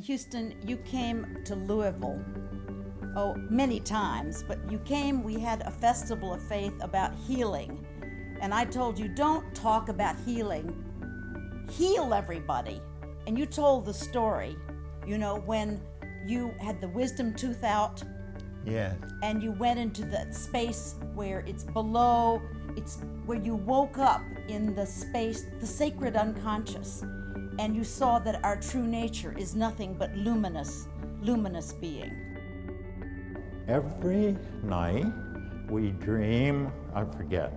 Huston, you came to Louisville, many times, but you came, we had a festival of faith about healing. And I told you, don't talk about healing, heal everybody. And you told the story, when you had the wisdom tooth out. Yeah. And you went into that space where it's below, it's where you woke up in the space, the sacred unconscious. And you saw that our true nature is nothing but luminous being. Every night we dream, I forget,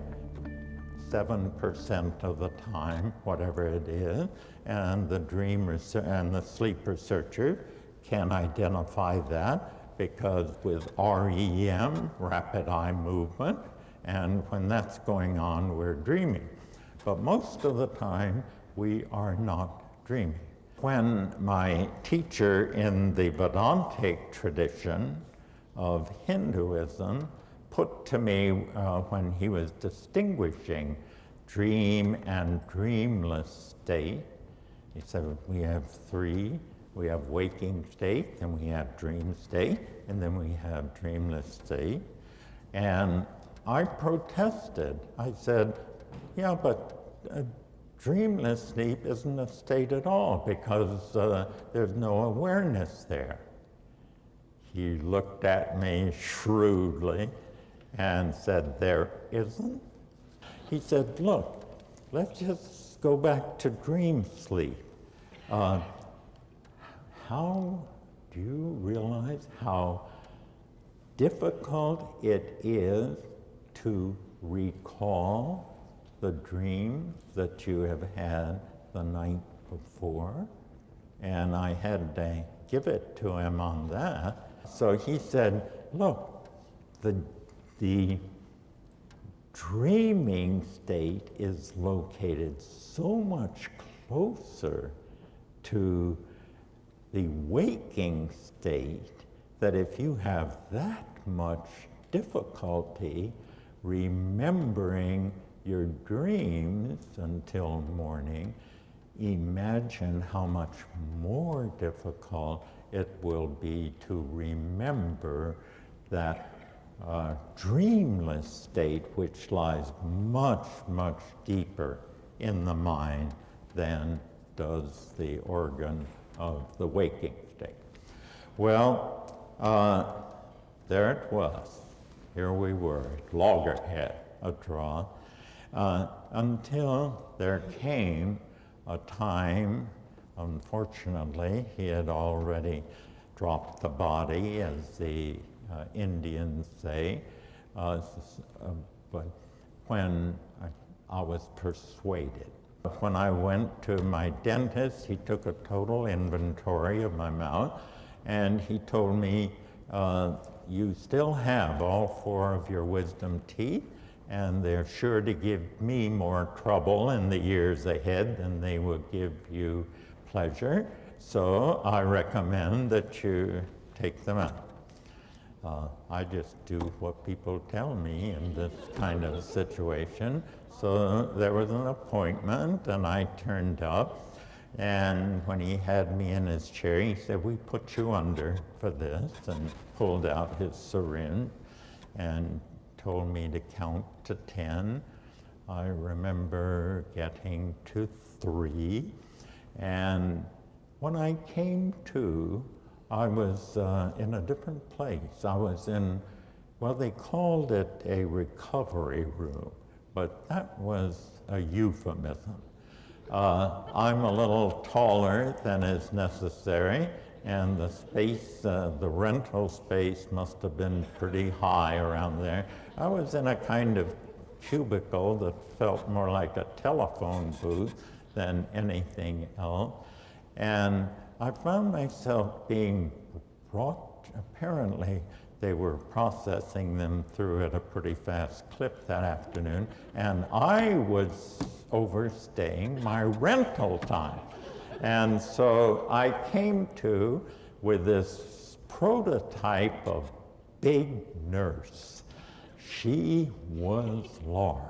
7% of the time, whatever it is, and the sleep researcher can identify that because with REM, rapid eye movement, and when that's going on, we're dreaming. But most of the time, we are not dreaming. When my teacher in the Vedanta tradition of Hinduism put to me when he was distinguishing dream and dreamless state, he said, we have three. We have waking state, and we have dream state, and then we have dreamless state. And I protested. I said, yeah, but dreamless sleep isn't a state at all because there's no awareness there. He looked at me shrewdly and said, there isn't? He said, look, let's just go back to dream sleep. How do you realize how difficult it is to recall the dream that you have had the night before? And I had to give it to him on that. So he said, look, the dreaming state is located so much closer to the waking state that if you have that much difficulty remembering your dreams until morning, imagine how much more difficult it will be to remember that dreamless state which lies much, much deeper in the mind than does the organ of the waking state. Well, there it was. Here we were, loggerhead, a draw, until there came a time, unfortunately, he had already dropped the body, as the Indians say, but when I was persuaded. When I went to my dentist, he took a total inventory of my mouth, and he told me, you still have all 4 of your wisdom teeth, and they're sure to give me more trouble in the years ahead than they will give you pleasure. So I recommend that you take them out. I just do what people tell me in this kind of situation. So there was an appointment, and I turned up. And when he had me in his chair, he said, we put you under for this, and pulled out his syringe and told me to count to 10. I remember getting to 3. And when I came to, I was in a different place. I was in, well, they called it a recovery room, but that was a euphemism. I'm a little taller than is necessary, and the space, the rental space must have been pretty high around there. I was in a kind of cubicle that felt more like a telephone booth than anything else. And I found myself being brought, apparently they were processing them through at a pretty fast clip that afternoon, and I was overstaying my rental time. And so I came to with this prototype of big nurse. She was large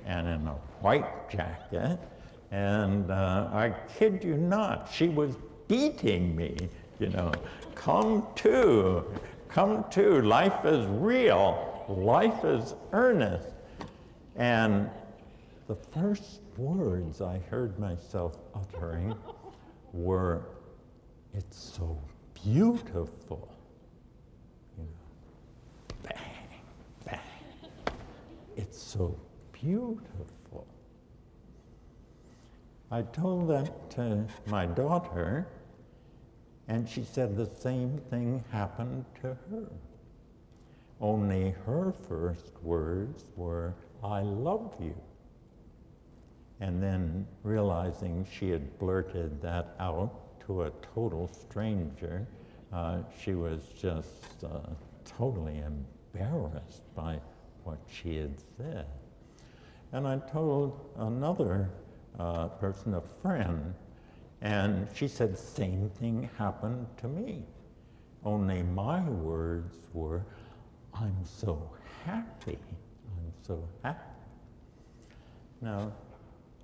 and in a white jacket, and I kid you not, she was beating me come to, life is real, life is earnest. And the first words I heard myself uttering were, it's so beautiful. Bang, bang. It's so beautiful. I told that to my daughter, and she said the same thing happened to her. Only her first words were, I love you. And then realizing she had blurted that out to a total stranger, she was just totally embarrassed by what she had said. And I told another person, a friend, and she said, same thing happened to me. Only my words were, I'm so happy, I'm so happy. Now,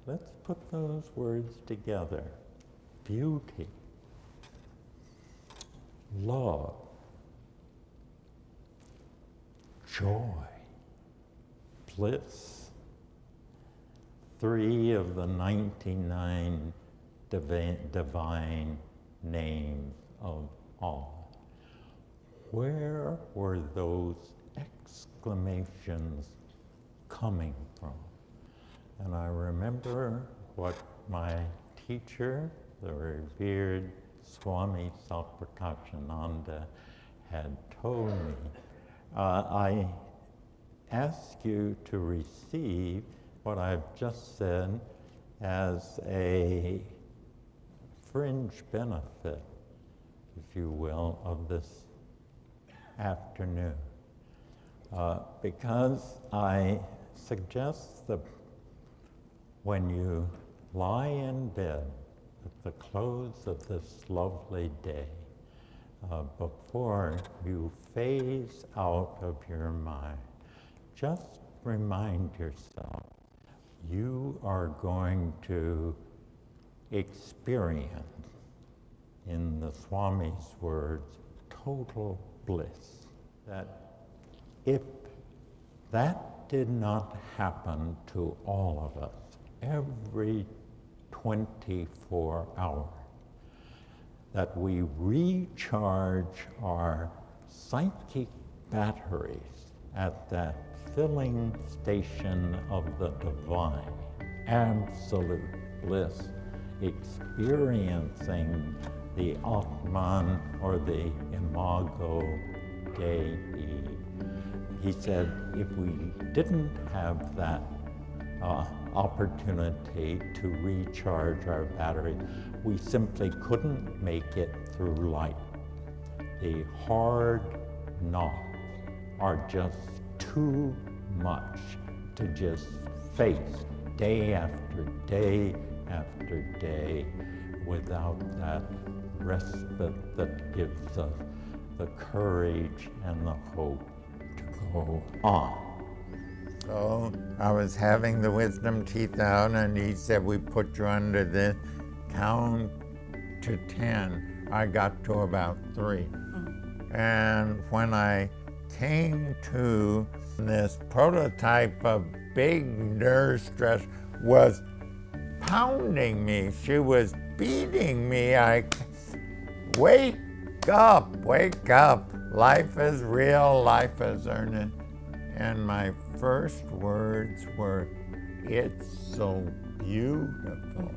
let's put those words together. Beauty, love, joy, bliss. 3 of the 99 divine names of all. Where were those exclamations coming from? And I remember what my teacher, the revered Swami Satprakashananda, had told me. I ask you to receive what I've just said as a fringe benefit, if you will, of this afternoon. Because I suggest that when you lie in bed at the close of this lovely day, before you phase out of your mind, just remind yourself you are going to experience, in the Swami's words, total bliss. That if that did not happen to all of us every 24 hours, that we recharge our psychic batteries at that filling station of the divine, absolute bliss, experiencing the Atman or the Imago Dei. He said if we didn't have that opportunity to recharge our batteries, we simply couldn't make it through life. The hard knocks are just too much to just face day after day after day without that respite that gives us the courage and the hope to go on. So I was having the wisdom teeth out, and he said, we put you under this, count to 10. I got to about 3. And when I came to, this prototype of big nerve stress was pounding me. She was beating me. Wake up, wake up. Life is real, life is earnest. And my first words were, it's so beautiful.